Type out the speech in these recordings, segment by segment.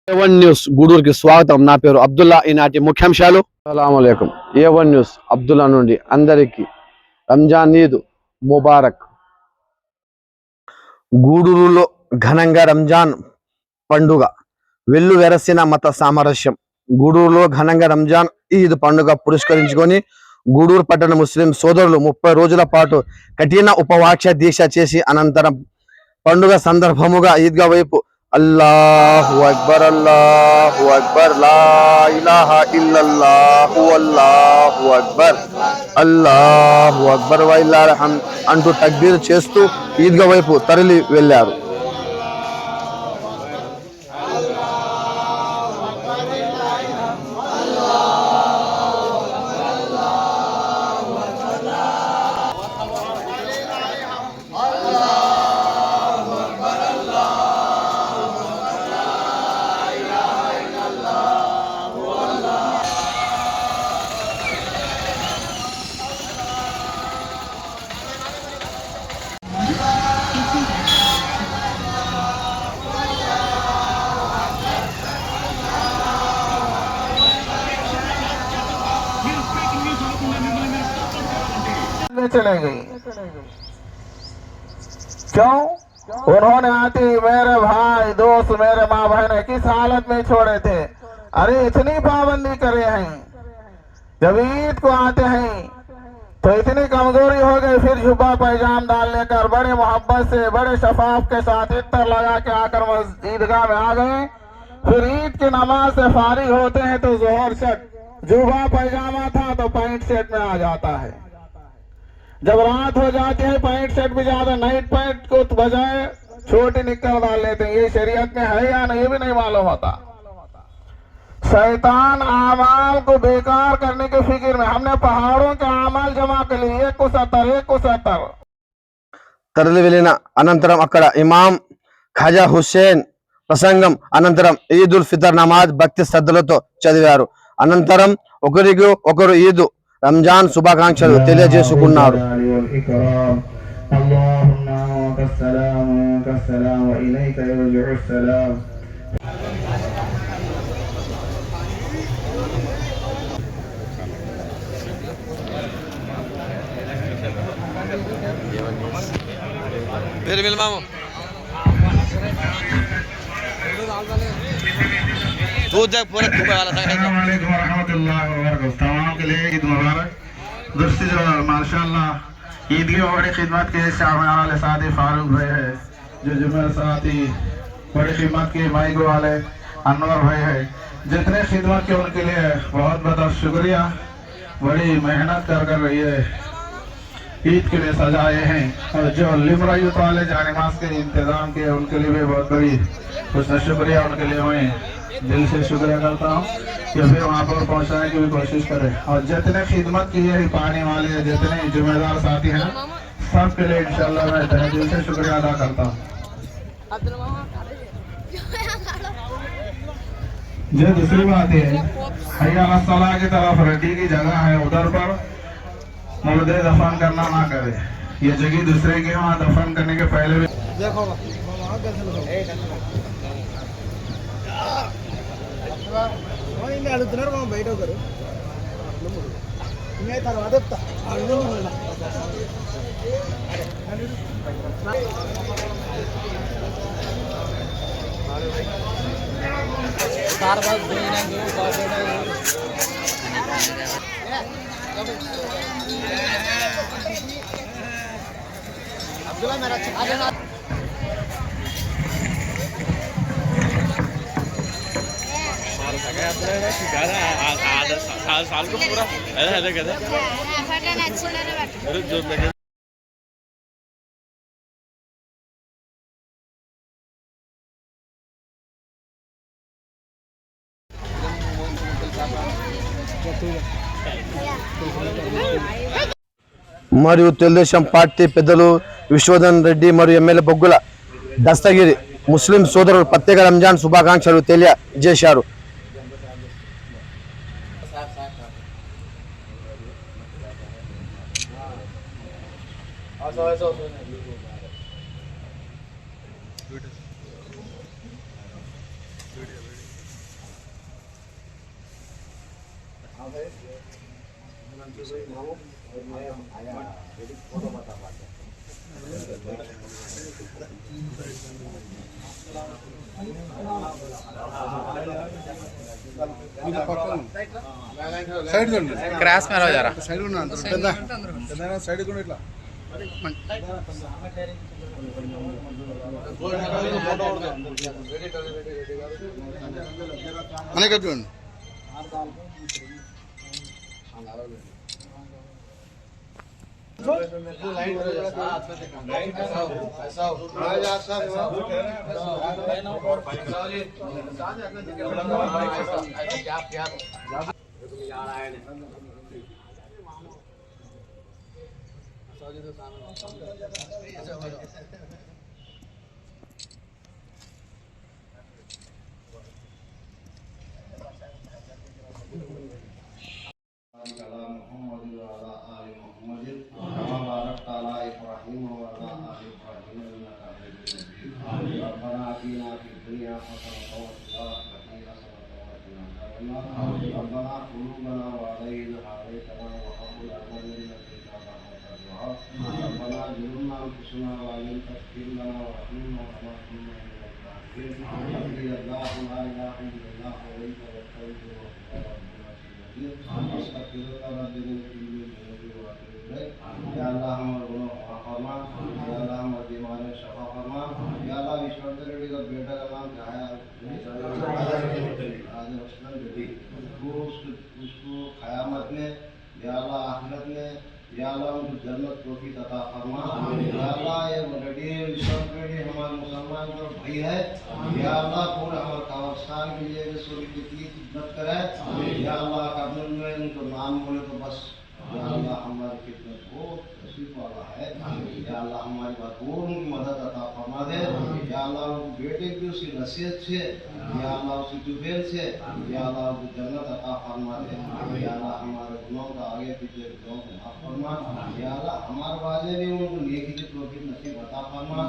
A1 news గూడూరుకి స్వాగతం. నా పేరు అబ్దుల్లా. ఈనాటి ముఖ్యాంశాలు. అస్సలాముఅలైకుం. A1 న్యూస్ అబ్దుల్లా నుండి అందరికీ రంజాన్ ఈద్ ముబారక్. గూడూరులో ఘనంగా రంజాన్ పండుగ వెల్లువెరసిన మత సామరస్యం. గూడూరులో ఘనంగా రంజాన్ ఈద్ పండుగ పురస్కరించుకొని గూడూరు పట్టణ ముస్లిం సోదరులు 30 రోజుల పాటు కఠిన ఉపవాస దీక్ష చేసి అనంతరం పండుగ సందర్భముగా ఈద్గా వైపు అల్లాహు అక్బర్ అల్లాహు అక్బర్ లా ఇలాహా ఇల్లల్లాహు అల్లాహు అక్బర్ అల్లాహు అక్బర్ వల్లాహ్ హమ్ద్ అంటూ తక్బీర్ చేస్తూ ఈద్గా వైపు తరలి వెళ్ళారు. चले गई। क्यों? उन्होंने आते मेरे भाई दोस्त मेरे माँ बहन किस हालत में छोड़े थे। अरे इतनी पाबंदी करे हैं, जब ईद को आते हैं तो इतनी कमजोरी हो गई, फिर जुब्बा पैजाम डालने कर बड़े मोहब्बत से बड़े शफाफ के साथ इत्तर लगा के आकर ईदगाह में आ गए। फिर ईद की नमाज से फारिग होते हैं तो जोहर शर्ट, जुब्बा पैजामा था तो पैंट शर्ट में आ जाता है। जब रात हो जाती है पैंट शर्ट भी ज्यादा नाइट पैंट को तो बजाय छोटी निक्कर डाल लेते हैं। ये शरीयत में है या नहीं, ये भी नहीं मालूम होता। शैतान आमाल को बेकार करने के फिक्र में हमने पहाड़ों के आमाल जमा कर लिए 171 తరలి వెళ్ళిన అనంతరం అక్కడ ఇమాం ఖాజా హుస్సేన్ ప్రసంగం అనంతరం ఈద్ ఉల్ ఫితర్ నమాజ్ భక్తి శ్రద్ధలతో చదివారు. అనంతరం ఒకరికి ఒకరు ఈద్ రంజాన్ శుభాకాంక్షలు తెలియజేసుకున్నారు. तमाम के लिए ईद मुबारक। दूसरी जो माशाल्लाह ईद की बड़ी खिदमत के शामिल साथी फारूक भाई है, जो जुमेर साथी बड़ी खिदमत के माइक वाले अनवर भाई है, जितने खिदमत के उनके लिए बहुत बहुत शुक्रिया। बड़ी मेहनत कर रही है, ईद के लिए सजाए हैं। और जो लिमरायूत वाले जानिमाज के इंतजाम किए उनके लिए भी बहुत बड़ी कुछ शुक्रिया, उनके लिए मैं दिल से शुक्रिया करता हूँ कि फिर वहाँ पर पहुँचाने की भी कोशिश करें। और जितने खिदमत किए हैं पानी वाले, जितने जिम्मेदार साथी हैं, सबके लिए इंशाल्लाह मैं तहे दिल से शुक्रिया अदा करता हूँ। जो दूसरी बात है हैया सलाह की तरफ रेडी की जगह है, उधर पर मुर्दे दफन करना ना करे। ये जगह दूसरे के वहाँ दफन करने के पहले भी देखो అడుగుతున్నారు మనం బయట ఒకరు ఇంకా తర్వాత అబ్దుల్లా మేరా साल को पूरा మరియు తెలుగుదేశం పార్టీ పెద్దలు విశ్వధన్ రెడ్డి మరియు ఎమ్మెల్యే బొగ్గుల దస్తగిరి ముస్లిం సోదరులు ప్రత్యేక రంజాన్ శుభాకాంక్షలు తెలియజేశారు. క్రాస్ में रहो जरा సైడ్ కూడా ఇట్లా మనకి చూడండి उसको क़यामत में या अल्लाह आखिरत में या अल्लाह उनको जन्नत तौफीक अता फरमा। या अल्लाह ये लड़े सब लड़े हमारे मुसलमान जो भाई है या अल्लाह पूरा हमारे कब्रिस्तान के लिए सूर्य की खिदमत करे। या अल्लाह कब्र में उनको नाम बोले तो बस या अल्लाह हमारी खिदमत बहुत नसीब वाला है। या अल्लाह हमारी बात और उनकी मदद अता फरमा दे। या अल्लाह उनके बेटे की उसकी नसीहत से या अल्लाह उसकी जुबेल से या अल्लाह उनको जन्नत अता फरमा दे। या अल्लाह हमारे गुनाहों का आगे पीछे गुनाहों को माफ फरमा। या अल्लाह हमारे वाले भी उनको नेकी की तौफीक नसीब अता फरमा।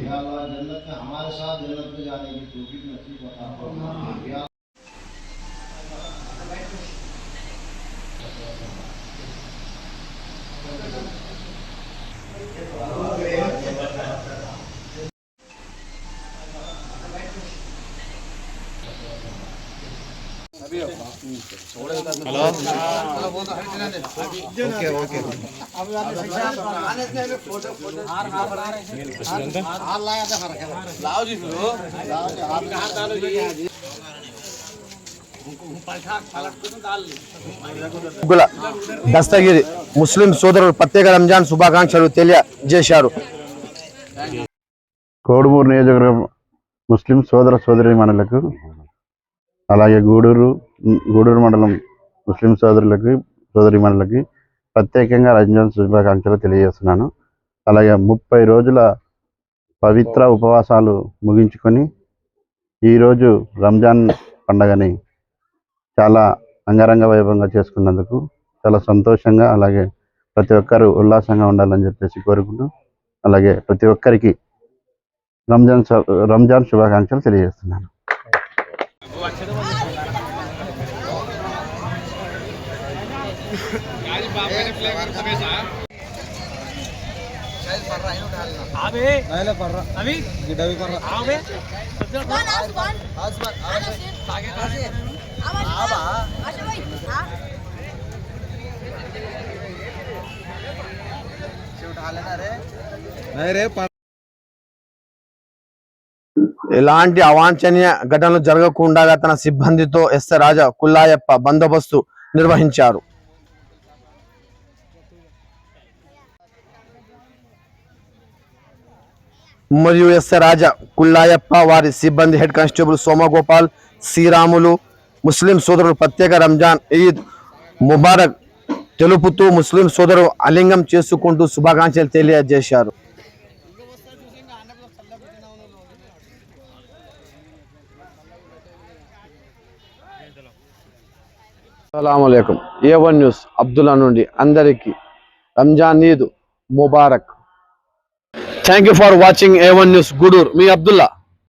या अल्लाह जन्नत में हमारे साथ जन्नत में जाने की तौफीक नसीब अता फरमा। या దస్తగిరి ముస్లిం సోదరులు ప్రత్యేక రంజాన్ శుభాకాంక్షలు తెలియజేశారు. కోడుమూరు నియోజకవర్గం ముస్లిం సోదర సోదరీమణులకు అలాగే గూడూరు మండలం ముస్లిం సోదరీమణులకి ప్రత్యేకంగా రంజాన్ శుభాకాంక్షలు తెలియజేస్తున్నాను. అలాగే 30 రోజుల పవిత్ర ఉపవాసాలు ముగించుకొని ఈరోజు రంజాన్ పండగని చాలా అంగరంగ వైభవంగా చేసుకున్నందుకు చాలా సంతోషంగా అలాగే ప్రతి ఒక్కరూ ఉల్లాసంగా ఉండాలని చెప్పేసి కోరుకుంటూ అలాగే ప్రతి ఒక్కరికి రంజాన్ శుభాకాంక్షలు తెలియజేస్తున్నాను. ఎలాంటి అవాంఛనీయ ఘటనలు జరగకుండా తన సిబ్బందితో ఎస్ రాజా కుల్లాయప్ప బందోబస్తు నిర్వహించారు. మరియు ఎస్ రాజా కుల్లాయప్ప వారి సిబ్బంది హెడ్ కానిస్టేబుల్ సోమగోపాల్ శ్రీరాములు ముస్లిం సోదరులు ప్రత్యేక రంజాన్ ఈద్ ముబారక్ తెలుపుతూ ముస్లిం సోదరులు ఆలింగనం చేసుకుంటూ శుభాకాంక్షలు తెలియజేశారు. అస్సలాము అలైకుం. A1 న్యూస్ అబ్దుల్లా నుండి అందరికీ Ramzan Eid Mubarak. Thank you for watching A1 news Guduru. మీ అబ్దుల్లా.